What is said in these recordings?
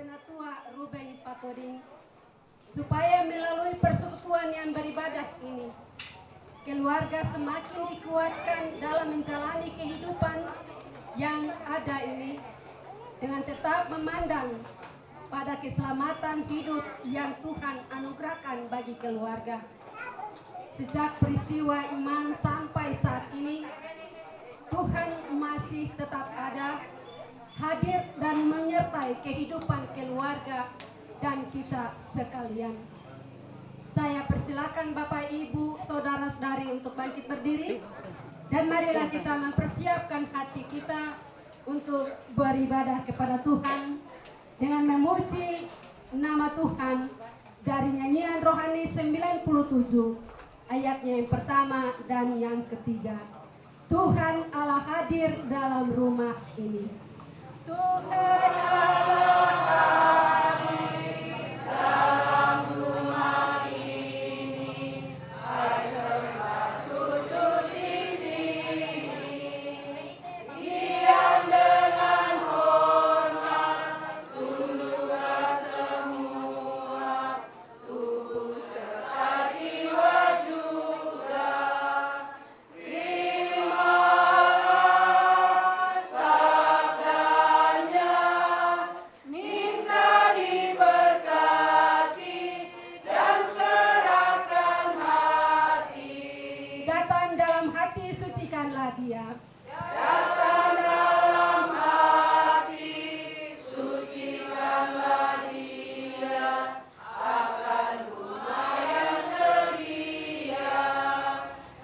Penatua Ruben Patoding, supaya melalui persekutuan yang beribadah ini, keluarga semakin dikuatkan dalam menjalani kehidupan yang ada ini dengan tetap memandang pada keselamatan hidup yang Tuhan anugerahkan bagi keluarga. Sejak peristiwa iman sampai saat ini, Tuhan masih tetap ada, hadir dan menyertai kehidupan keluarga dan kita sekalian. Saya persilakan Bapak Ibu, saudara-saudari untuk bangkit berdiri dan marilah kita mempersiapkan hati kita untuk beribadah kepada Tuhan dengan memuji nama Tuhan dari nyanyian rohani 97 ayatnya yang pertama dan yang ketiga. Tuhan Allah hadir dalam rumah ini. Tuhan Allah hadir dalam rumah ini. Sembah sujud di sini. Diam dengan hormat, tunduklah semua. Tubuh serta jiwa juga. Terimalah sabdanya, minta diberkati dan serahkan hati. Datang dalam hati, sucikanlah dia. Datang dalam hati, sucikanlah dia. Akan rumah yang sedia,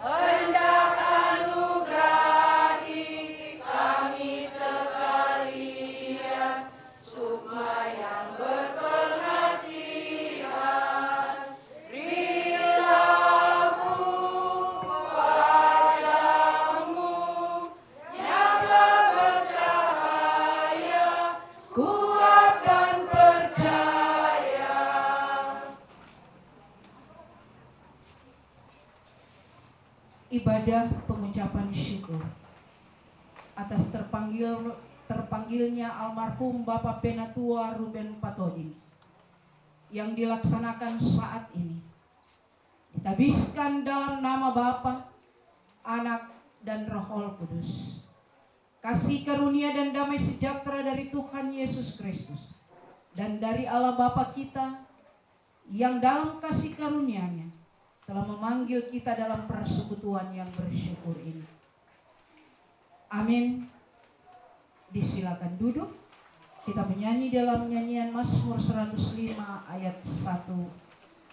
hendak anugerahi kami sekalian. Sukma yang berpengasihan, berilahu wajahmu, nyala bercahaya, kuat dan percaya. Ibadah pengucapan syukur atas terpanggilnya almarhum Bapak Penatua Ruben Patoding yang dilaksanakan saat ini. Ditabiskan dalam nama Bapa, Anak, dan Roh Kudus. Kasih karunia dan damai sejahtera dari Tuhan Yesus Kristus dan dari Allah Bapa kita yang dalam kasih karunia-Nya telah memanggil kita dalam persekutuan yang bersyukur ini. Amin. Disilakan duduk. Kita menyanyi dalam nyanyian Mazmur 105 ayat 1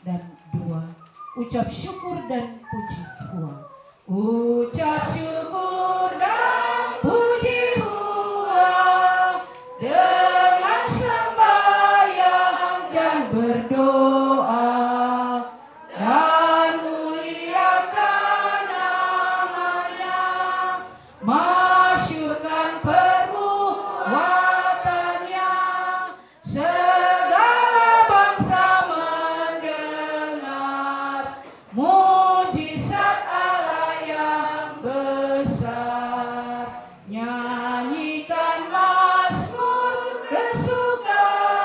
dan 2. Ucap syukur dan puji Tuhan. Ucap syukur dan puji Tuhan dengan sembahyang dan berdoa. Dan muliakan namanya, masyurkan perbuatannya, segala bangsa mendengar mujizat Allah yang besar. Nyanyikan mazmur kesukaan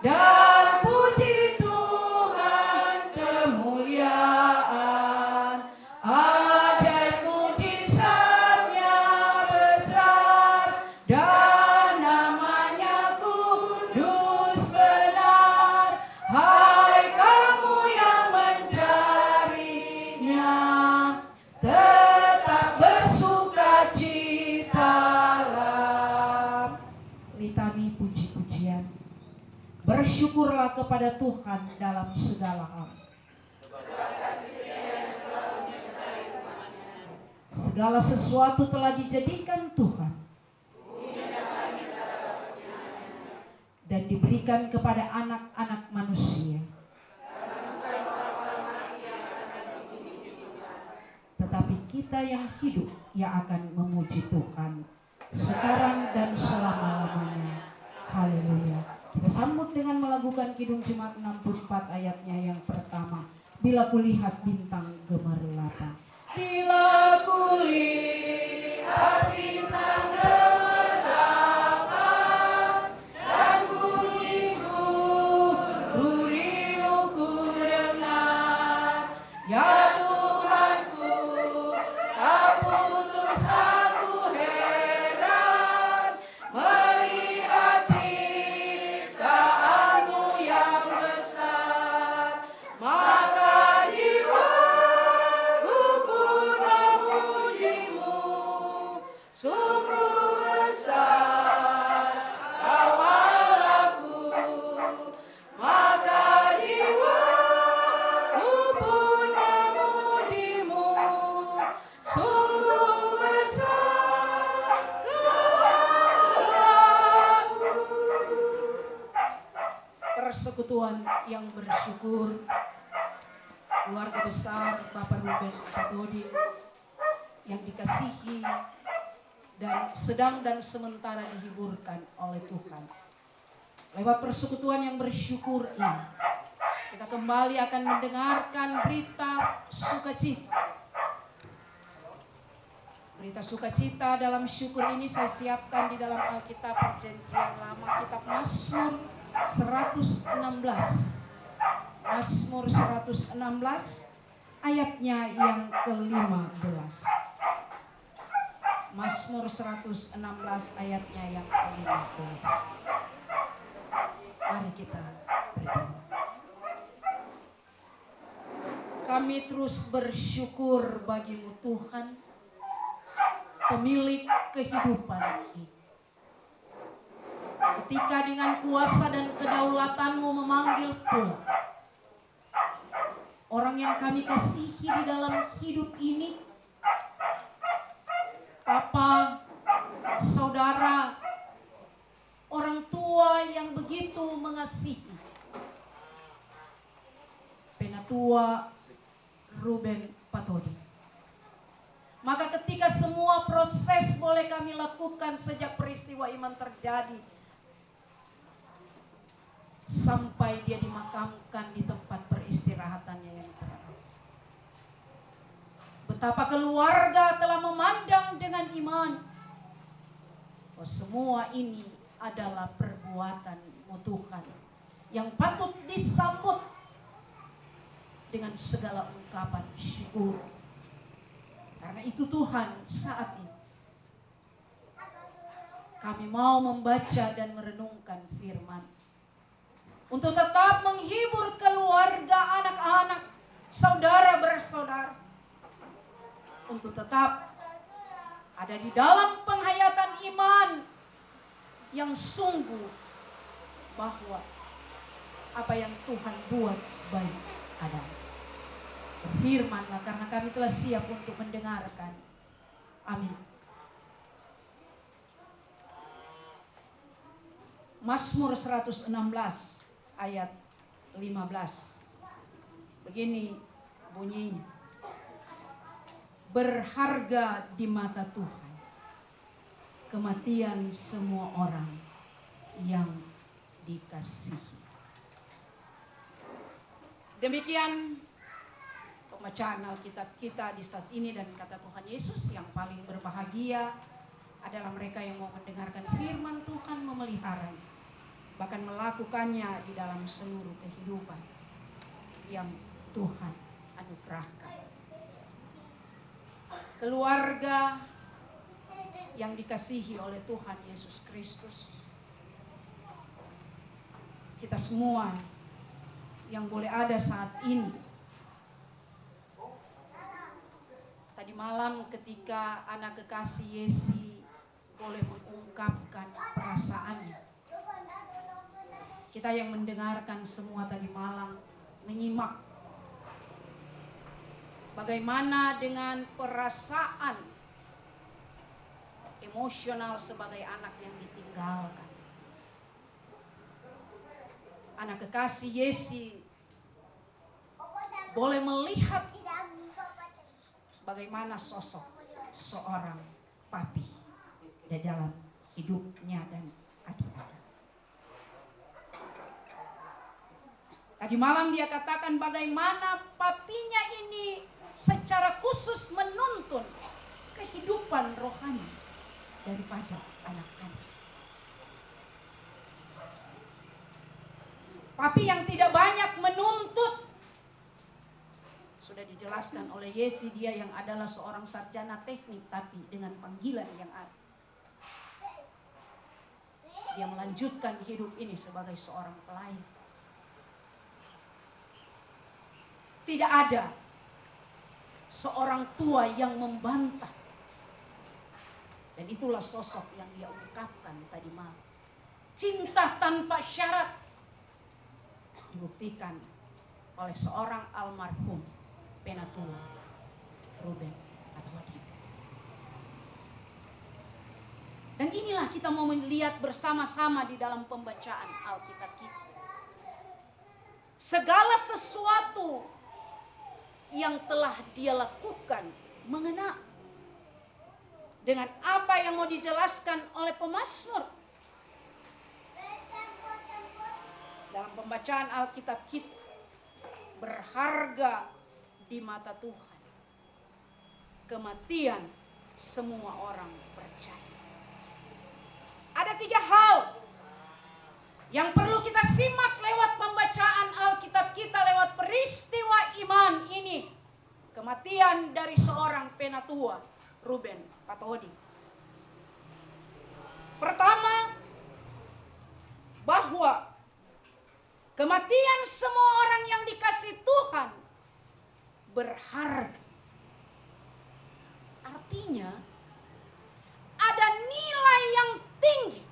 dan puji Tuhan kemuliaan. Ajaib mujizatnya besar dan namanya kudus benar. Hai kamu yang mencarinya, tetap bersukacitalah. Litani puji-pujian. Bersyukurlah kepada Tuhan dalam segala hal. Segala sesuatu telah dijadikan Tuhan dan diberikan kepada anak-anak manusia. Tetapi kita yang hidup yang akan memuji Tuhan sekarang dan selama-lamanya. Haleluya. Kita sambut dengan melakukan Kidung Jemaat 64 ayatnya yang pertama. Bila kulihat bintang gemerlapan. Bila kulihat bintang gemerlapan dan ku persekutuan yang bersyukur, keluarga besar Bapak Ruben Patodi yang dikasihi dan sedang dan sementara dihiburkan oleh Tuhan. Lewat persekutuan yang bersyukur ini, kita kembali akan mendengarkan berita sukacita. Berita sukacita dalam syukur ini saya siapkan di dalam Alkitab Perjanjian Lama, kitab Mazmur 116. Mazmur 116 ayatnya yang ke-15. Mazmur 116 ayatnya yang ke-15. Mari kita berdoa. Kami terus bersyukur bagimu Tuhan, pemilik kehidupan ini. Ketika dengan kuasa dan kedaulatanmu memanggil pula orang yang kami kasihi di dalam hidup ini, Papa, saudara, orang tua yang begitu mengasihi, Penatua Ruben Patodi. Maka ketika semua proses boleh kami lakukan sejak peristiwa iman terjadi sampai dia dimakamkan di tempat peristirahatannya yang terakhir. Betapa keluarga telah memandang dengan iman bahwa semua ini adalah perbuatan-Mu Tuhan yang patut disambut dengan segala ungkapan syukur. Karena itu Tuhan, saat ini kami mau membaca dan merenungkan firman untuk tetap menghibur keluarga, anak-anak, saudara bersaudara, untuk tetap ada di dalam penghayatan iman yang sungguh bahwa apa yang Tuhan buat baik adalah. Berfirmanlah karena kami telah siap untuk mendengarkan. Amin. Mazmur 116 ayat 15. Begini bunyinya. Berharga di mata Tuhan kematian semua orang yang dikasihi. Demikian pembacaan Alkitab kita di saat ini, dan kata Tuhan Yesus, yang paling berbahagia adalah mereka yang mau mendengarkan firman Tuhan, memeliharanya, bahkan melakukannya di dalam seluruh kehidupan yang Tuhan anugerahkan. Keluarga yang dikasihi oleh Tuhan Yesus Kristus, kita semua yang boleh ada saat ini. Tadi malam ketika anak kekasih Yesi boleh mengungkapkan perasaannya, kita yang mendengarkan semua tadi malam menyimak bagaimana dengan perasaan emosional sebagai anak yang ditinggalkan. Anak kekasih Yesi boleh melihat bagaimana sosok seorang papi di dalam hidupnya dan adik-adik. Tadi malam dia katakan bagaimana papinya ini secara khusus menuntun kehidupan rohani daripada anak-anak. Papi yang tidak banyak menuntut. Sudah dijelaskan oleh Yesi, dia yang adalah seorang sarjana teknik tapi dengan panggilan yang ada. Dia melanjutkan hidup ini sebagai seorang pelayan. Tidak ada seorang tua yang membantah. Dan itulah sosok yang dia ungkapkan tadi malam. Cinta tanpa syarat dibuktikan oleh seorang almarhum Penatua Ruben Patodi. Dan inilah kita mau melihat bersama-sama di dalam pembacaan Alkitab kita. segala sesuatu yang telah dia lakukan mengena dengan apa yang mau dijelaskan oleh pemazmur. Dalam pembacaan Alkitab kita, berharga di mata Tuhan kematian semua orang percaya. Ada 3 hal yang perlu kita simak lewat pembacaan Alkitab kita, lewat peristiwa iman ini. Kematian dari seorang penatua, Ruben Patohodi. Pertama, bahwa kematian semua orang yang dikasihi Tuhan berharga. Artinya, ada nilai yang tinggi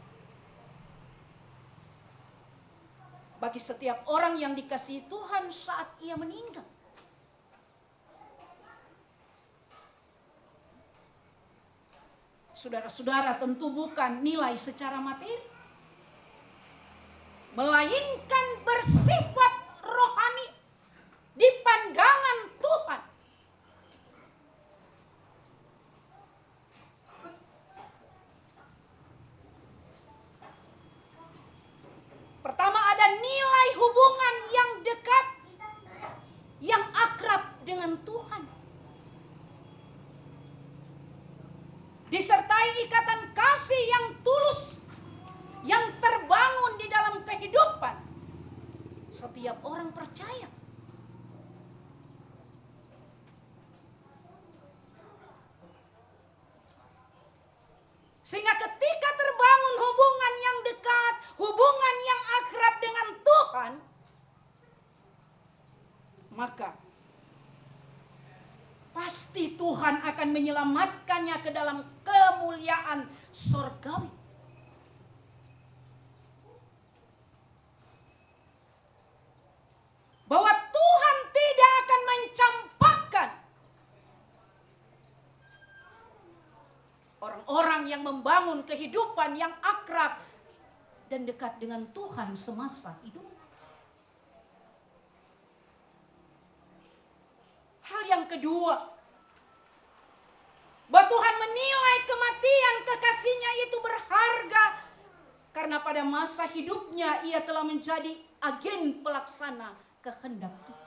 bagi setiap orang yang dikasihi Tuhan saat ia meninggal. Saudara-saudara, tentu bukan nilai secara materi, melainkan bersifat rohani di pandangan Tuhan. Pertama, ada nilai hubungan yang dekat, yang akrab dengan Tuhan, disertai ikatan kasih yang tulus, yang terbangun di dalam kehidupan setiap orang percaya. Sehingga ketika terbangun hubungan yang dekat, hubungan yang akrab dengan Tuhan, maka pasti Tuhan akan menyelamatkannya ke dalam kemuliaan surgawi. Bahwa Tuhan tidak akan mencampakkan orang-orang yang membangun kehidupan yang akrab dan dekat dengan Tuhan semasa hidup. Hal yang kedua, bahwa Tuhan menilai kematian kekasihnya itu berharga karena pada masa hidupnya ia telah menjadi agen pelaksana kehendak Tuhan.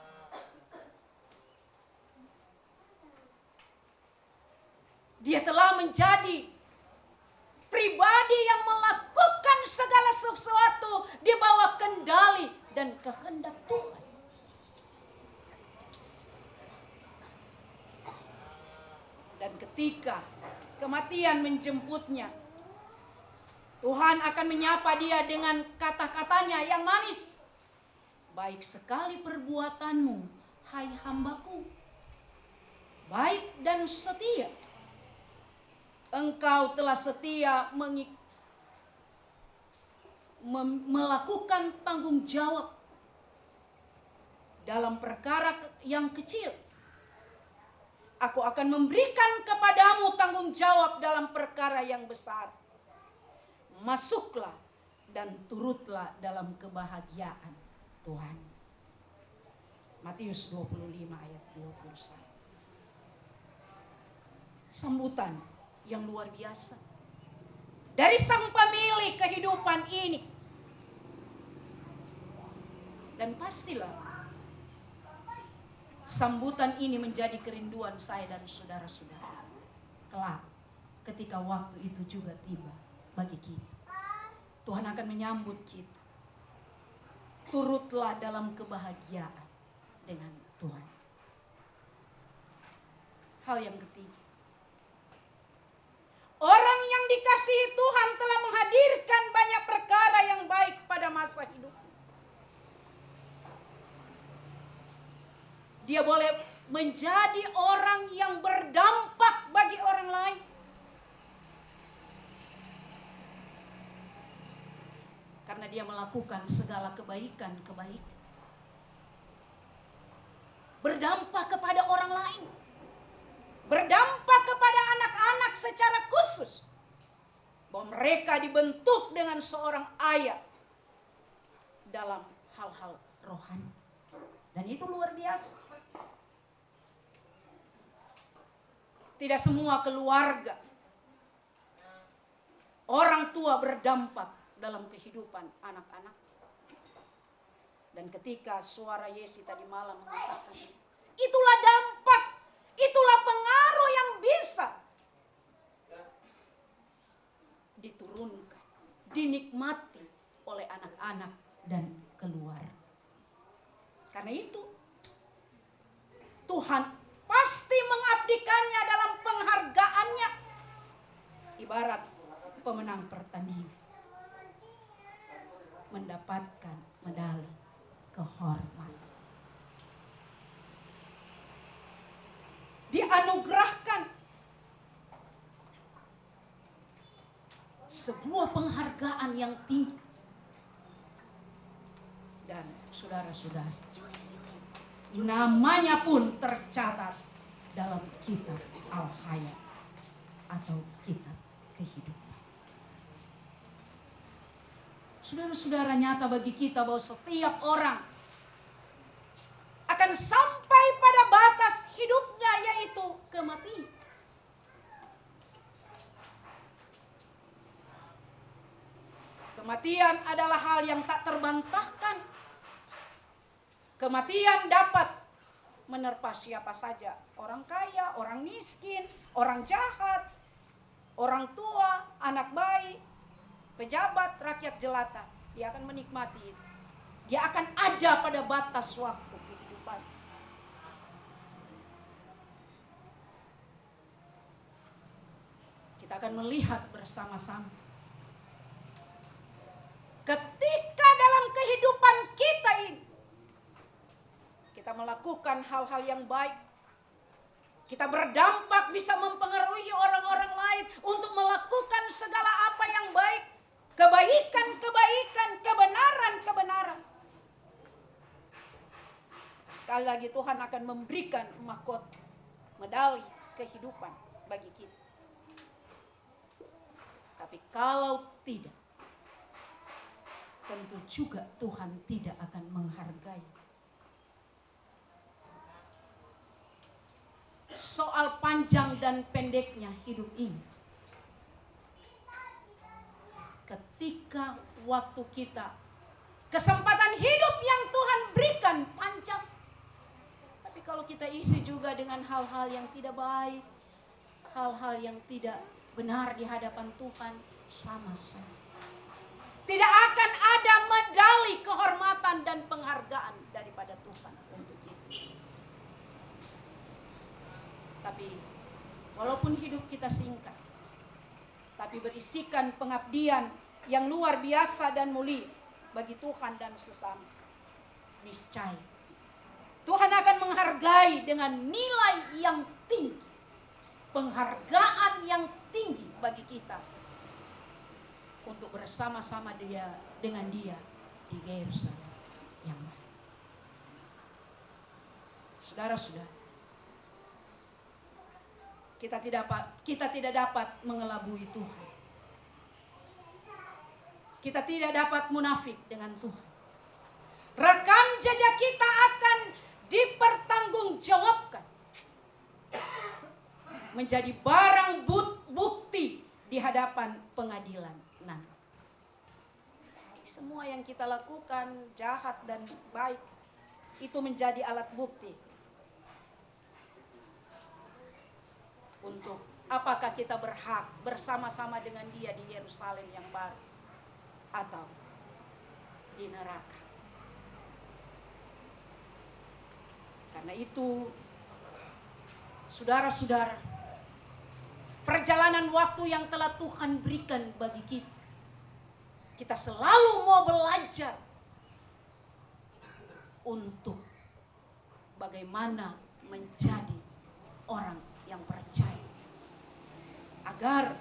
Dia telah menjadi pribadi yang melakukan segala sesuatu di bawah kendali dan kehendak Tuhan. Dan ketika kematian menjemputnya, Tuhan akan menyapa dia dengan kata-katanya yang manis. Baik sekali perbuatanmu, hai hambaku, baik dan setia. Engkau telah setia melakukan tanggung jawab dalam perkara yang kecil. Aku akan memberikan kepadamu tanggung jawab dalam perkara yang besar. Masuklah dan turutlah dalam kebahagiaan Tuhan. Matius 25 ayat 21. Sambutan yang luar biasa dari sang pemilik kehidupan ini. Dan pastilah sambutan ini menjadi kerinduan saya dan saudara-saudara kelak ketika waktu itu juga tiba bagi kita. Tuhan akan menyambut kita. Turutlah dalam kebahagiaan dengan Tuhan. Hal yang ketiga, orang yang dikasihi Tuhan telah menghadirkan banyak perkara yang baik pada masa hidup. Dia boleh menjadi orang yang berdampak bagi orang lain. Karena dia melakukan segala kebaikan-kebaikan. Berdampak kepada orang lain. Berdampak kepada anak-anak secara khusus. Bahwa mereka dibentuk dengan seorang ayah dalam hal-hal rohani. Dan itu luar biasa. Tidak semua keluarga, orang tua berdampak dalam kehidupan anak-anak. Dan ketika suara Yesi tadi malam mengatakan, itulah dampak, itulah pengaruh yang bisa diturunkan, dinikmati oleh anak-anak dan keluarga. Karena itu Tuhan pasti mengabdikannya dalam penghargaannya, ibarat pemenang pertandingan mendapatkan medali kehormatan, dianugerahkan sebuah penghargaan yang tinggi. Dan saudara-saudara, namanya pun tercatat dalam kitab Al-Hayat atau kitab kehidupan. Saudara-saudara, nyata bagi kita bahwa setiap orang akan sampai pada batas hidupnya, yaitu kematian. Kematian adalah hal yang tak terbantahkan. Kematian dapat menerpa siapa saja. Orang kaya, orang miskin, orang jahat, orang tua, anak baik, pejabat, rakyat jelata. Dia akan menikmati itu. Dia akan ada pada batas waktu kehidupan. Kita akan melihat bersama-sama. Ketika dalam kehidupan kita ini, kita melakukan hal-hal yang baik, kita berdampak bisa mempengaruhi orang-orang lain untuk melakukan segala apa yang baik, kebaikan-kebaikan, kebenaran-kebenaran. Sekali lagi Tuhan akan memberikan mahkota, medali kehidupan bagi kita. Tapi kalau tidak, tentu juga Tuhan tidak akan menghargai. Soal panjang dan pendeknya hidup ini, ketika waktu kita, kesempatan hidup yang Tuhan berikan panjang, tapi kalau kita isi juga dengan hal-hal yang tidak baik, hal-hal yang tidak benar di hadapan Tuhan, sama saja. Tidak akan ada medali kehormatan dan penghargaan daripada Tuhan untuk kita. Tapi walaupun hidup kita singkat, tapi berisikan pengabdian yang luar biasa dan mulia bagi Tuhan dan sesama, niscaya Tuhan akan menghargai dengan nilai yang tinggi, penghargaan yang tinggi bagi kita untuk bersama-sama dengan dia di Yerusalem yang baru. Saudara-saudara, kita tidak dapat mengelabui Tuhan. Kita tidak dapat munafik dengan Tuhan. Rekam jejak kita akan dipertanggungjawabkan menjadi barang bukti di hadapan pengadilan nanti. Semua yang kita lakukan, jahat dan baik, itu menjadi alat bukti untuk apakah kita berhak bersama-sama dengan dia di Yerusalem yang baru atau di neraka. Karena itu, saudara-saudara, perjalanan waktu yang telah Tuhan berikan bagi kita, kita selalu mau belajar untuk bagaimana menjadi orang yang percaya, agar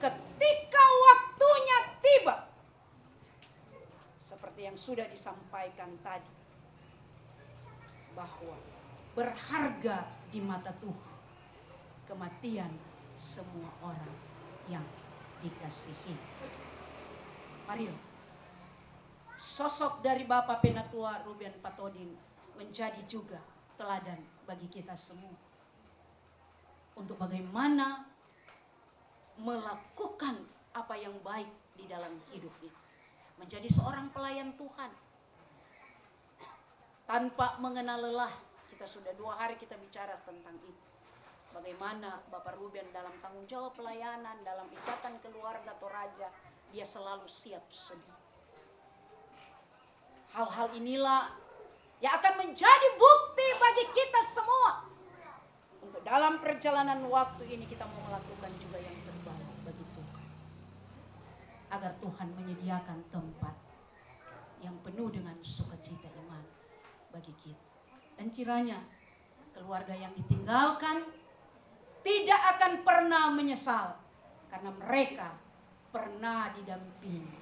ketika waktunya tiba, seperti yang sudah disampaikan tadi, bahwa berharga di mata Tuhan kematian semua orang yang dikasihi. Marilah sosok dari Bapak Penatua Ruben Patodin menjadi juga teladan bagi kita semua. Untuk bagaimana melakukan apa yang baik di dalam hidup ini. Menjadi seorang pelayan Tuhan. Tanpa mengenal lelah. Kita sudah 2 hari kita bicara tentang itu. Bagaimana Bapak Ruben dalam tanggung jawab pelayanan, dalam ikatan keluarga Toraja, dia selalu siap sedia. Hal-hal inilah yang akan menjadi bukti bagi kita semua. Untuk dalam perjalanan waktu ini kita mau melakukan juga yang terbaik bagi Tuhan. Agar Tuhan menyediakan tempat yang penuh dengan sukacita iman bagi kita. Dan kiranya keluarga yang ditinggalkan tidak akan pernah menyesal. Karena mereka pernah didampingi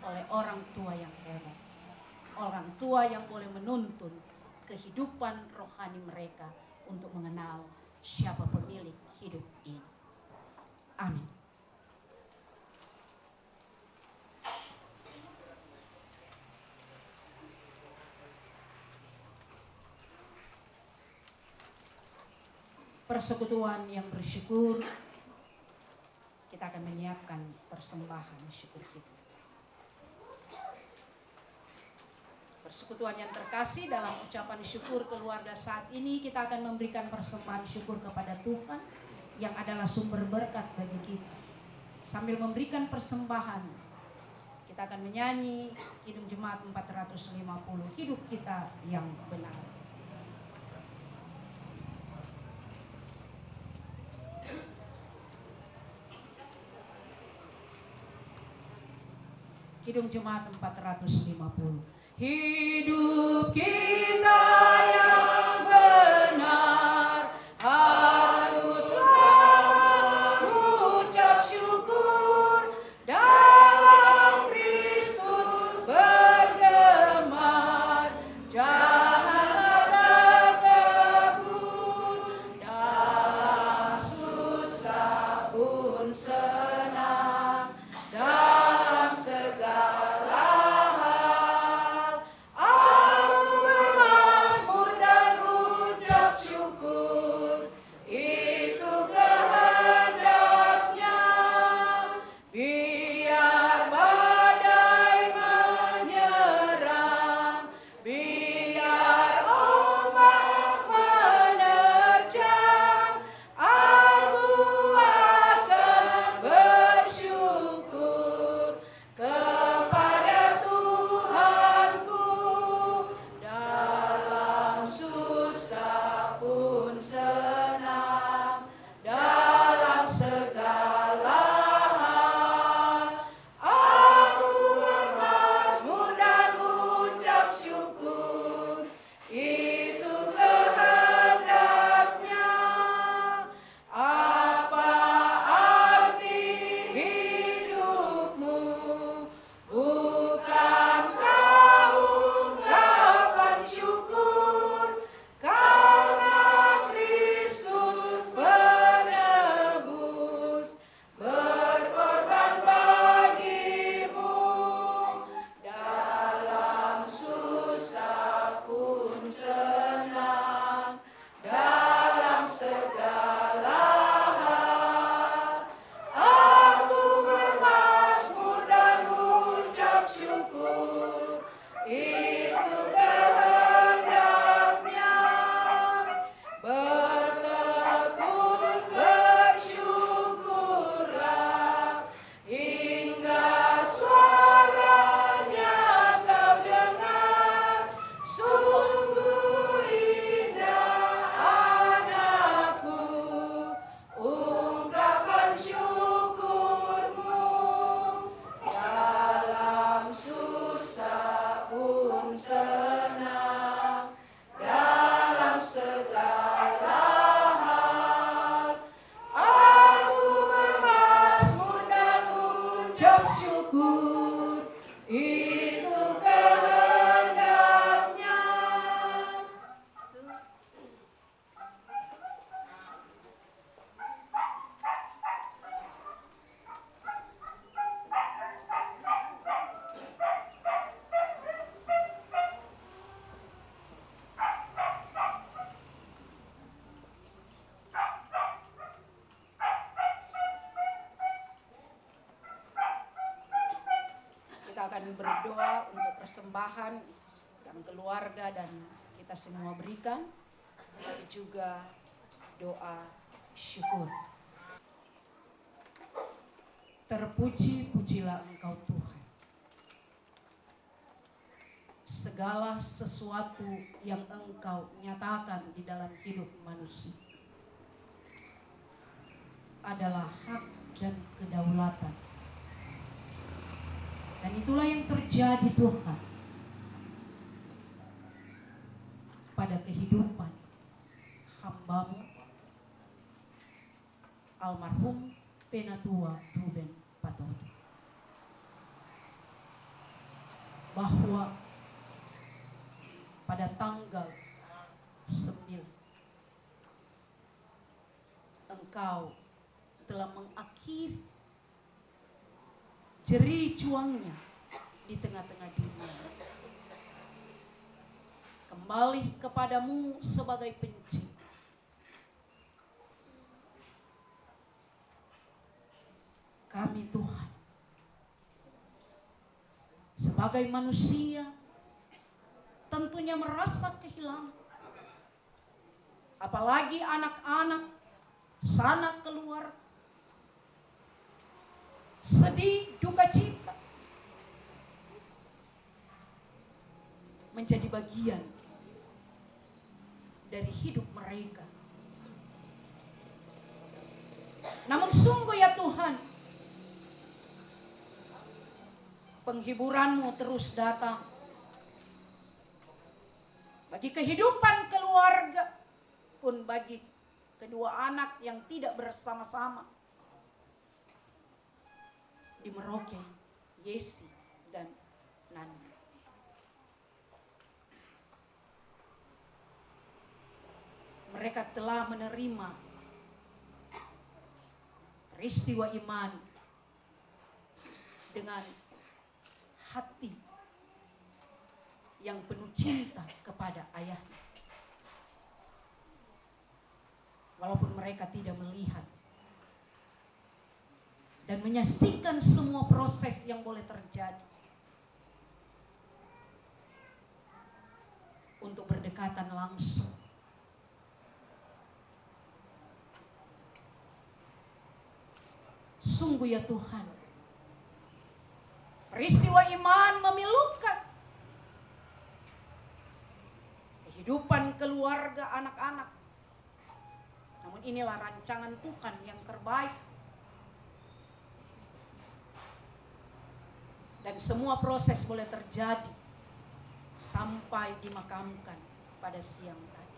oleh orang tua yang hebat. Orang tua yang boleh menuntun kehidupan rohani mereka untuk mengenal siapa pemilik hidup ini. Amin. Persekutuan yang bersyukur, kita akan menyiapkan persembahan syukur kita. Persekutuan yang terkasih, dalam ucapan syukur keluarga saat ini kita akan memberikan persembahan syukur kepada Tuhan yang adalah sumber berkat bagi kita. Sambil memberikan persembahan, kita akan menyanyi Kidung Jemaat 450, hidup kita yang benar. Kidung Jemaat 450. Hidup kita yang benar harus selalu mengucap syukur, dalam Kristus bergemar, janganlah terkebun, dalam susah pun senang, dalam segala kita akan berdoa untuk persembahan yang keluarga dan kita semua berikan, tapi juga doa syukur. Terpuji-pujilah Engkau Tuhan. Segala sesuatu yang Engkau nyatakan di dalam hidup manusia adalah hak dan kedaulatan. Dan itulah yang terjadi Tuhan pada kehidupan hamba-Mu almarhum Penatua Ruben Patoding, bahwa pada tanggal 9 Engkau telah mengakhiri jerih juangnya di tengah-tengah dunia, kembali kepadamu sebagai pencipta. Kami Tuhan, sebagai manusia, tentunya merasa kehilangan. Apalagi anak-anak, sanak keluarga, sedih, duka cita menjadi bagian dari hidup mereka. Namun sungguh ya Tuhan, penghiburan-Mu terus datang bagi kehidupan keluarga, pun bagi kedua anak yang tidak bersama-sama di Merauke, Yesi dan Nanda. Mereka telah menerima peristiwa iman dengan hati yang penuh cinta kepada ayahnya. Walaupun mereka tidak melihat dan menyaksikan semua proses yang boleh terjadi untuk berdekatan langsung. Sungguh ya Tuhan, peristiwa iman memilukan kehidupan keluarga anak-anak. Namun inilah rancangan Tuhan yang terbaik. Dan semua proses boleh terjadi sampai dimakamkan pada siang tadi.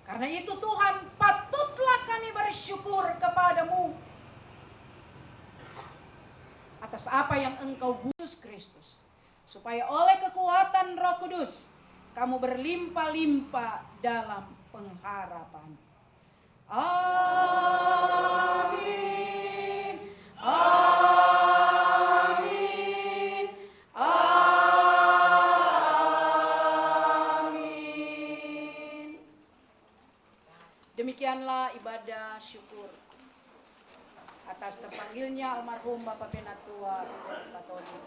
Karena itu Tuhan, patutlah kami bersyukur kepadamu atas apa yang Engkau Yesus Kristus, supaya oleh kekuatan Roh Kudus kamu berlimpah-limpah dalam pengharapan. Amin. Amin. Amin. Demikianlah ibadah syukur atas terpanggilnya almarhum Bapak Penatua Ruben Patoding.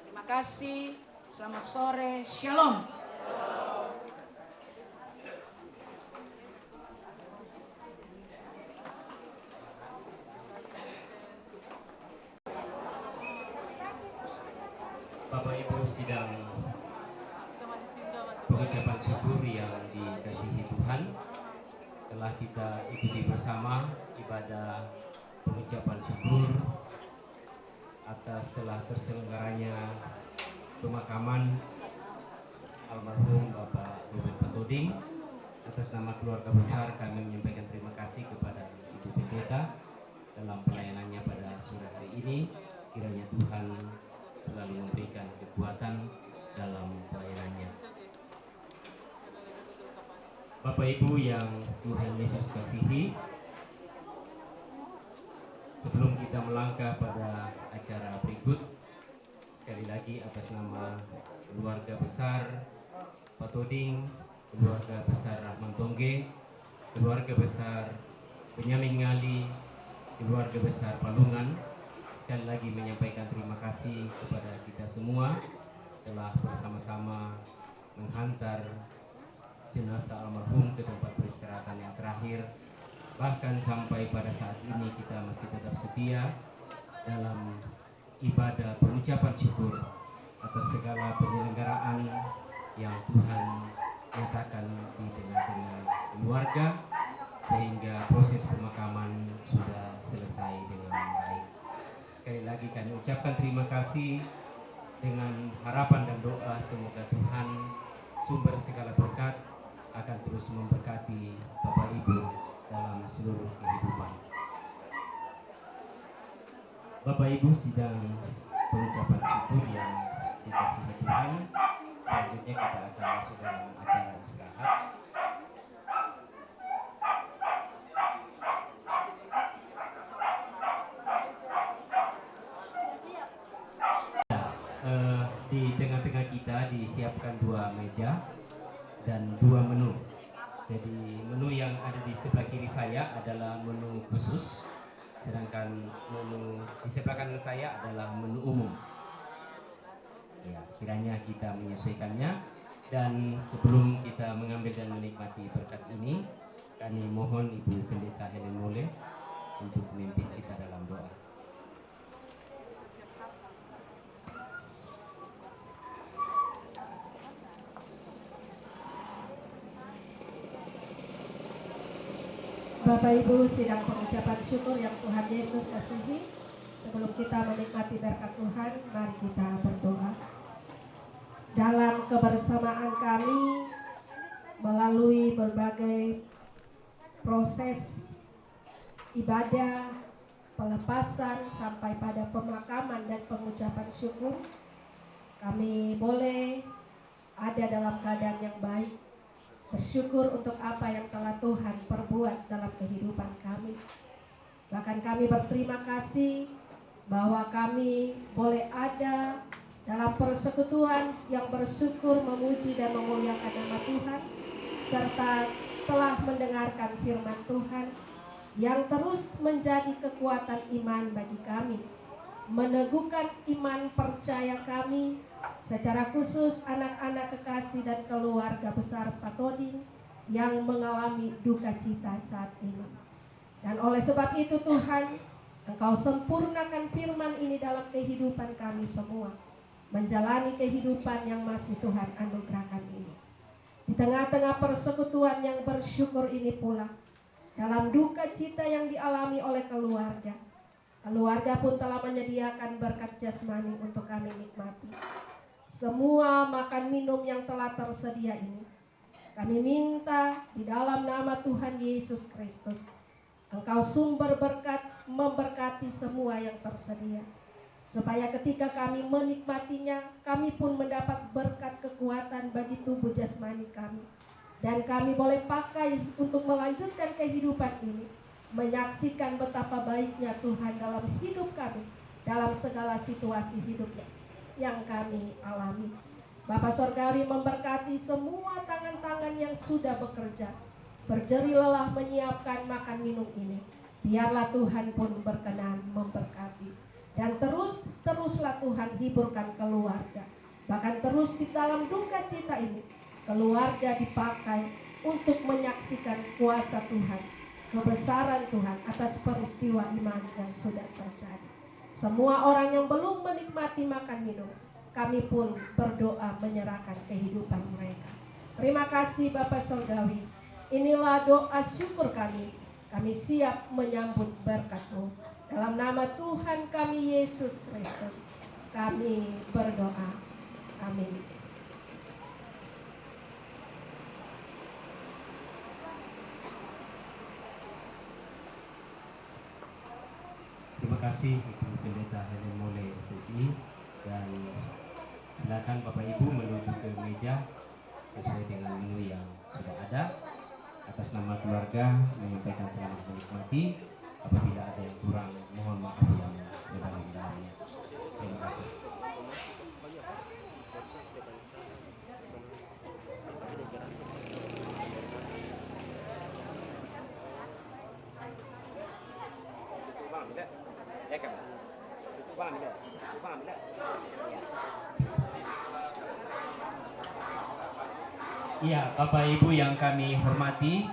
Terima kasih. Selamat sore. Shalom. Bapak Ibu sidang pengucapan syukur yang dikasihi Tuhan, telah kita ikuti bersama ibadah pengucapan syukur atas telah terselenggaranya pemakaman almarhum Bapak Ruben Patoding. Atas nama keluarga besar kami menyampaikan terima kasih kepada Ibu Pendeta dalam pelayanannya pada sore hari ini. Kiranya Tuhan selalu memberikan kekuatan dalam pelayanannya. Bapak Ibu yang Tuhan Yesus kasihi, sebelum kita melangkah pada acara berikut, sekali lagi atas nama keluarga besar Patoding, keluarga besar Rahman Tongge, keluarga besar Benyamin Ngali, keluarga besar Palungan, sekali lagi menyampaikan terima kasih kepada kita semua telah bersama-sama menghantar jenazah almarhum ke tempat peristirahatan yang terakhir. Bahkan sampai pada saat ini kita masih tetap setia dalam ibadah pengucapan syukur atas segala penyelenggaraan yang Tuhan nyatakan di tengah-tengah keluarga, sehingga proses pemakaman sudah selesai dengan baik. Sekali lagi kami ucapkan terima kasih dengan harapan dan doa semoga Tuhan sumber segala berkat akan terus memberkati Bapak Ibu dalam seluruh kehidupan. Bapak Ibu, sidang pengucapan syukur yang dikasihi Tuhan, selanjutnya kita akan masuk dalam acara istirahat. Di tengah-tengah kita disiapkan 2 meja dan 2 menu. Jadi menu yang ada di sebelah kiri saya adalah menu khusus, sedangkan menu di sebelah kanan saya adalah menu umum. Ya, kiranya kita menyesuaikannya. Dan sebelum kita mengambil dan menikmati berkat ini, kami mohon Ibu Pendeta Helen Mole untuk memimpin kita dalam doa. Bapak Ibu, sidang pengucapan syukur yang Tuhan Yesus kasihi, sebelum kita menikmati berkat Tuhan, mari kita berdoa. Dalam kebersamaan kami melalui berbagai proses ibadah, pelepasan sampai pada pemakaman dan pengucapan syukur, kami boleh ada dalam keadaan yang baik, bersyukur untuk apa yang telah Tuhan perbuat dalam kehidupan kami. Bahkan kami berterima kasih bahwa kami boleh ada dalam persekutuan yang bersyukur, memuji dan memuliakan nama Tuhan, serta telah mendengarkan firman Tuhan yang terus menjadi kekuatan iman bagi kami, meneguhkan iman percaya kami, secara khusus anak-anak kekasih dan keluarga besar Patoding yang mengalami duka cita saat ini. Dan oleh sebab itu Tuhan, Engkau sempurnakan firman ini dalam kehidupan kami semua, menjalani kehidupan yang masih Tuhan anugerahkan ini. Di tengah-tengah persekutuan yang bersyukur ini pula, dalam duka cita yang dialami oleh keluarga, keluarga pun telah menyediakan berkat jasmani untuk kami nikmati. Semua makan minum yang telah tersedia ini, kami minta di dalam nama Tuhan Yesus Kristus, Engkau sumber berkat memberkati semua yang tersedia, supaya ketika kami menikmatinya, kami pun mendapat berkat kekuatan bagi tubuh jasmani kami, dan kami boleh pakai untuk melanjutkan kehidupan ini, menyaksikan betapa baiknya Tuhan dalam hidup kami, dalam segala situasi hidupnya yang kami alami. Bapa Sorgawi memberkati semua tangan-tangan yang sudah bekerja, berjerih lelah menyiapkan makan minum ini. Biarlah Tuhan pun berkenan memberkati, dan teruslah Tuhan hiburkan keluarga. Bahkan terus di dalam duka cita ini, keluarga dipakai untuk menyaksikan kuasa Tuhan, kebesaran Tuhan atas peristiwa iman yang sudah terjadi. Semua orang yang belum menikmati makan minum, kami pun berdoa menyerahkan kehidupan mereka. Terima kasih Bapak Sorgawi. Inilah doa syukur kami. Kami siap menyambut berkat-Mu. Dalam nama Tuhan kami Yesus Kristus, kami berdoa. Amin. Terima kasih Ibu Pendeta Helen Mole SSI, dan silakan Bapak Ibu menuju ke meja sesuai dengan menu yang sudah ada. Atas nama keluarga menyampaikan selamat menikmati. Apabila ada yang kurang, mohon maaf yang sedalam-dalamnya. Terima kasih. Iya, Bapak Ibu yang kami hormati,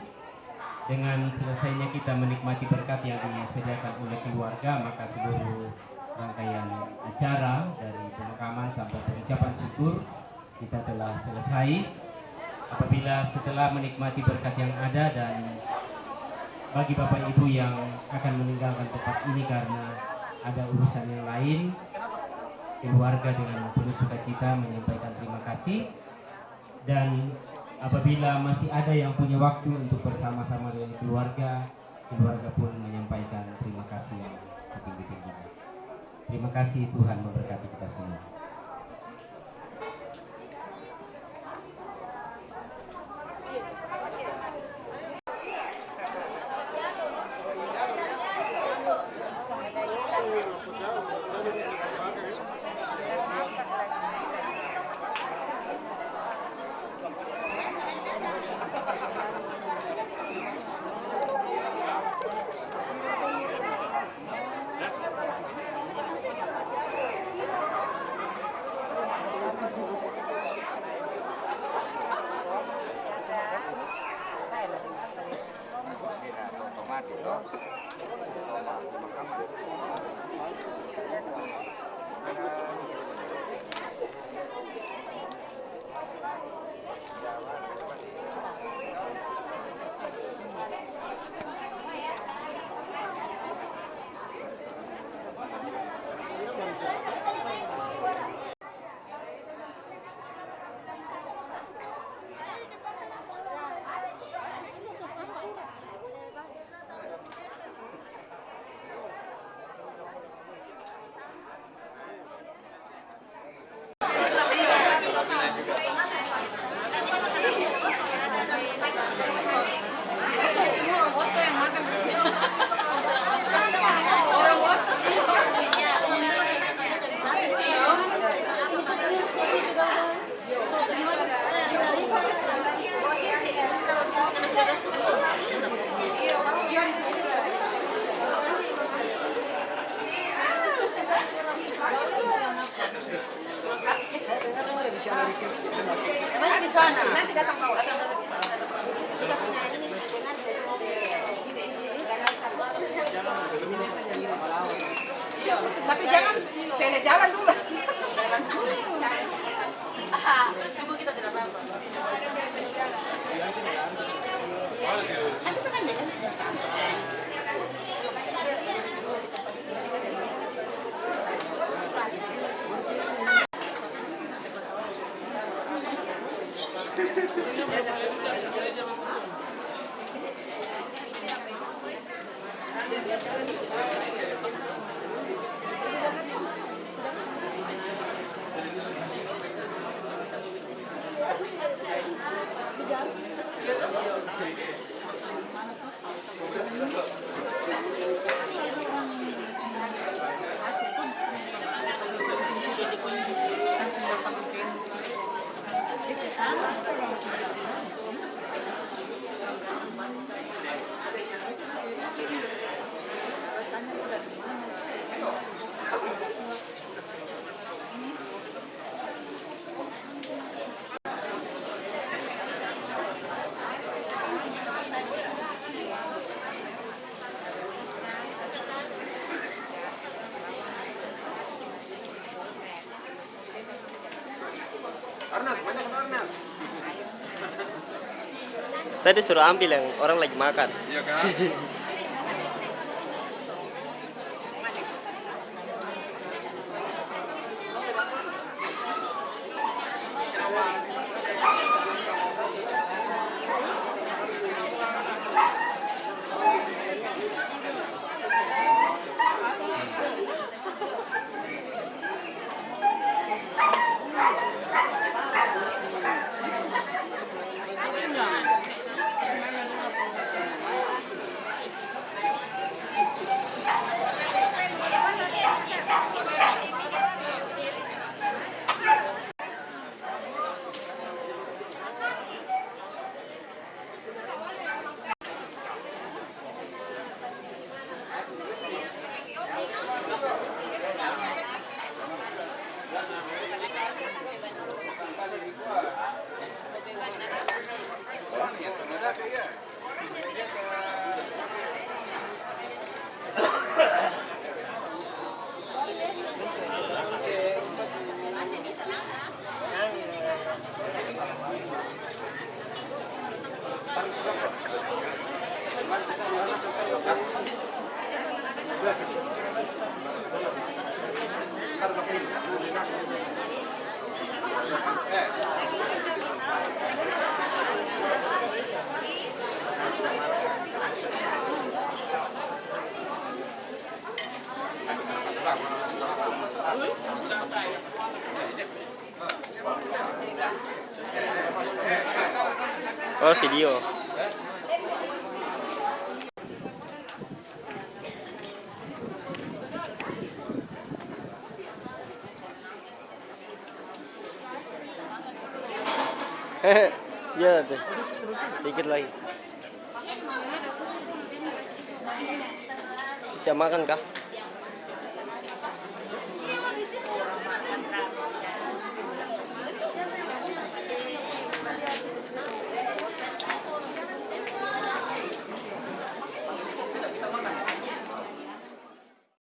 dengan selesainya kita menikmati berkat yang disediakan oleh keluarga, maka seluruh rangkaian acara dari pemakaman sampai pengucapan syukur kita telah selesai. Apabila setelah menikmati berkat yang ada dan bagi Bapak Ibu yang akan meninggalkan tempat ini karena ada urusan yang lain, keluarga dengan penuh sukacita menyampaikan terima kasih. Dan apabila masih ada yang punya waktu untuk bersama-sama dengan keluarga, keluarga pun menyampaikan terima kasih yang setinggi-tingginya. Terima kasih, Tuhan memberkati kita semua. Tapi jangan pilih jalan dulu. Jalan sulit. Tunggu kita tidak apa-apa. Tadi suruh ambil yang orang lagi makan. Iya kan? Oh, video. Ya tuh. Dikit lagi. Jam makan kah?